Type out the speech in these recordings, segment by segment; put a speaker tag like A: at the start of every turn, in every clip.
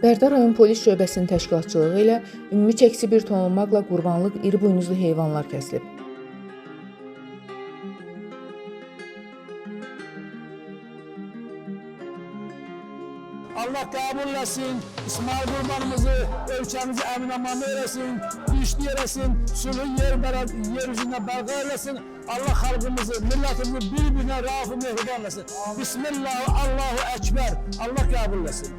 A: Bərdar rayon polis şöbəsinin təşkilatçılığı ilə ümumi çəkisi 1 ton olmaqla qurbanlıq iri buynuzlu heyvanlar kəsilib.
B: Allah qəbul etsin, İsmail qurbanımızı, ölkəmizi əmin-amanlı eləsin, güclü eləsin, sülhün yer üzündə bərqa eləsin. Allah xalqımızı, millətimizi bir-birinə rauf-u mehriban eləsin. Bismillah, Allahu Ekber, Allah qəbul etsin.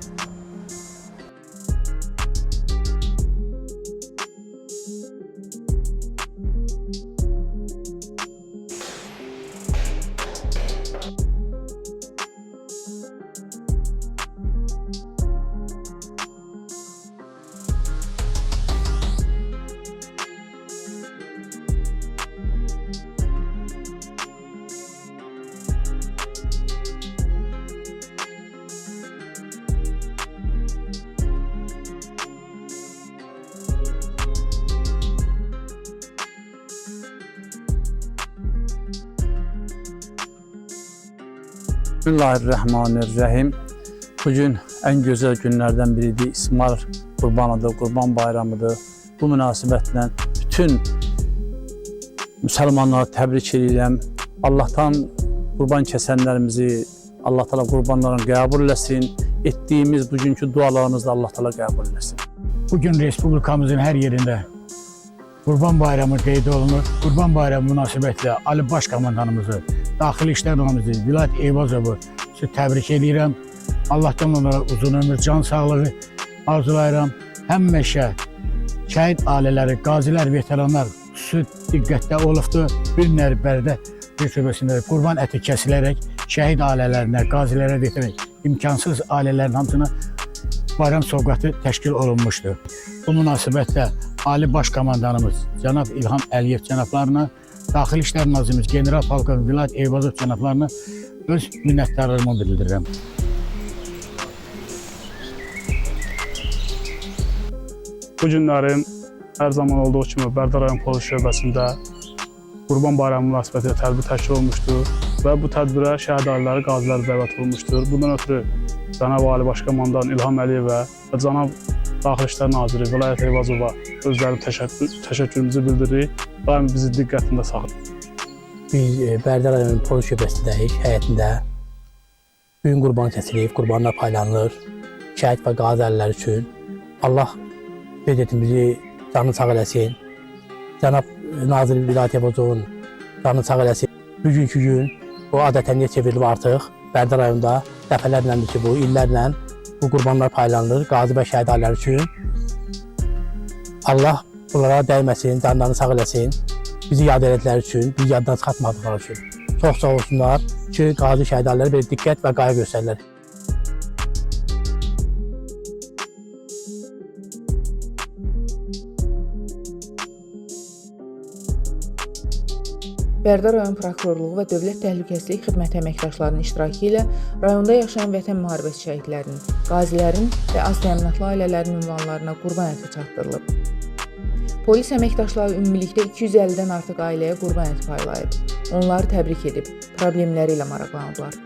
C: Bismillahirrahmanirrahim. Bugün en güzel günlerden biridir. İsmail Qurbanıdır, Qurban Bayramıdır. Bu münasibətlə bütün Müslümanları təbrik edirəm. Allah'tan qurban kəsənlərimizi, Allah Teala qurbanlarını qəbul etsin. Etdiyimiz bugünkü dualarımızı da Allah Teala qəbul etsin.
B: Bugün Respublikamızın her yerinde Qurban Bayramı qeyd olunur. Qurban Bayramı münasibətilə Ali Başkomandanımızı, Daxili İşlər Naziri Vilayət Eyvazovu təbrik edirəm. Allah'tan onlara uzun ömür, can sağlığı arzulayıram. Həmişə şəhid ailələri, qazilər, veteranlar xüsusi diqqətdə olubdur. Bir nərbədə bir şöbəsində qurban əti kəsilərək şəhid ailələrinə, qazilərə veterək imkansız ailələrin hamısına bayram sovqatı təşkil olunmuşdur. Bu münasibətlə Ali Başkomandanımız Cənab İlham Əliyev cənablarına, Daxili İşlər Nazirimiz General Polkovnik Vilayət Eyvazov cənablarına öz minnətdarlığımı bildirirəm.
D: Bu günlərin hər zaman olduğu kimi Bərdar rayon polis şöbəsində Qurban Bayramı münasibətilə tədbir təşkil olmuşdur və bu tədbirə şəhid ailələri, qazilər dəvət olunmuşdur. Bundan ötürü Cənab Ali Başkomandan İlham Əliyevə və Cənab Daxili İşlər Naziri Vilayət Eyvazova özləri təşəkkürümüzü bildiririk. Daim bizi diqqətində saxlayın.
E: Biz Bərdar rayon polis şöbəsindəyik, həyətində. Bugün qurban kəsilib, qurbanlar paylanılır. Şəhid və qazilər üçün Allah bizi canını sağ eləsin. Cənab Nazir Vilayət Eyvazovun canını sağ eləsin. Bugünkü gün o adətənliyə çevrilib artıq. Bərdar rayonunda dəfələrləndir ki, bu illərlə bu qurbanlar paylanılır qazi və şəhid ailələri üçün. Allah bunlara dəyməsin, canlarını sağ eləsin. Bizi yad elədikləri üçün, bizi yaddan çıxartmadıqları üçün. Çox sağ olsunlar ki, qazi şəhid ailələri belə diqqət və qayğı göstərirlər.
A: Bərdar rayon prokurorluğu və Dövlət Təhlükəsizlik Xidməti əməkdaşlarının iştirakı ilə rayonda yaşayan vətən müharibəsi şəhidlərinin, qazilərin və az təminatlı ailələrinin ünvanlarına qurban əti çatdırılıb. Polis əməkdaşları ümumilikdə 250-dən artıq ailəyə qurban əti paylayıb. Onları təbrik edib, problemləri ilə maraqlanıblar.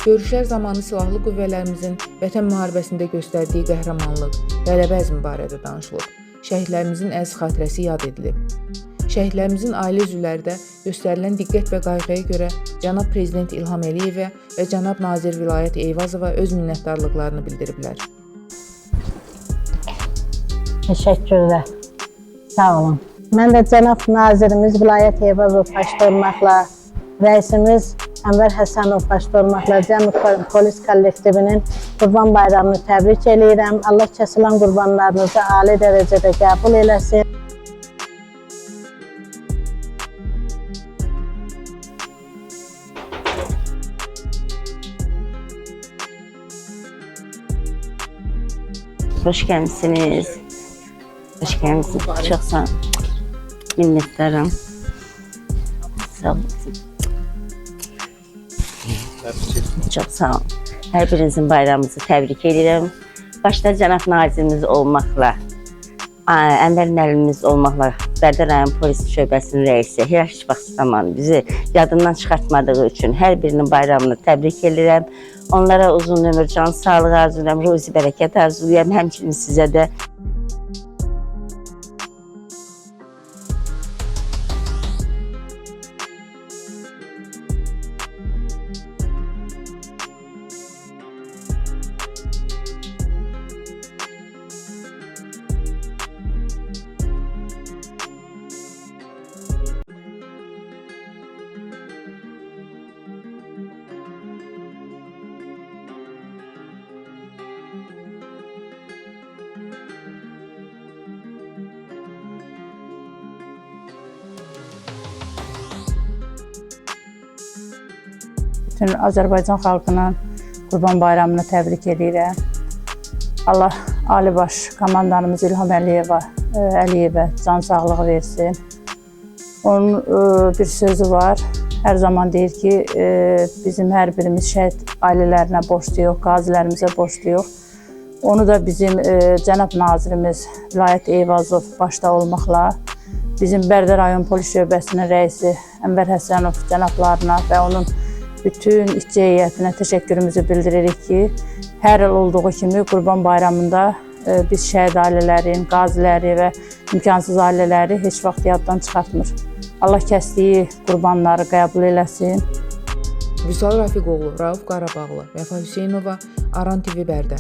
A: Görüşlər zamanı silahlı qüvvələrimizin vətən müharibəsində göstərdiyi qəhrəmanlıq, qələbə əzmi barədə danışılıb. Şəhidlərimizin əziz xatirəsi yad edilib. Şəhidlərimizin ailə üzvləri də göstərilən diqqət və qayğıya görə Cənab Prezident İlham Əliyevə və Cənab Nazir Vilayət Eyvazova öz minnətdarlıqlarını bildiriblər.
F: Təşəkkürlər. Sağ olun. Mən də Cənab Nazirimiz Vilayət Eyvazov başda olmaqla, rəisimiz Ənvər Həsənov başda olmaqla Cəmi Polis kollektivinin Qurban Bayramını təbrik edirəm. Allah kəsilən qurbanlarınızı ali dərəcədə qəbul eləsin.
G: Hoş gəlmişsiniz. Hoş gəlmişsiniz. Çox sağ olun. Minnətdaram. Sağ olun. Çox sağ olun. Hər birinizin bayramınızı təbrik edirəm. Başda Cənab Nazirimiz olmaqla, Ənvər müəllimimiz olmaqla Bərdar rayon polis şöbəsinin rəisi heç vaxt zamanı bizi yadından çıxartmadığı üçün hər birinin bayramını təbrik edirəm. Onlara uzun ömür, can sağlığı arzulayıram, ruzi bərəkət arzulayıram. Həmçinin sizə də.
H: Bütün Azərbaycan xalqının Qurban Bayramını təbrik edirəm. Allah Ali Baş komandanımız İlham Əliyevə can sağlığı versin. Onun bir sözü var. Hər zaman deyir ki, bizim hər birimiz şəhid ailələrinə borcluyuq, qazilərimizə borcluyuq. Onu da bizim cənab nazirimiz Vilayət Eyvazov başda olmaqla bizim Bərdə rayon polis şöbəsinin rəisi Ənvər Həsənov cənablarına və onun bütün işçi heyətinə təşəkkürümüzü bildiririk ki, hər il olduğu kimi Qurban Bayramında biz şəhid ailələrin, qaziləri və imkansız ailələri heç vaxt yaddan çıxartmır. Allah kəsdiyi qurbanları qəbul eləsin.
A: Vüsal Rafiqoğlu, Rauf Qarabağlı, Vəfa Hüseynova, Aran TV Bərdə.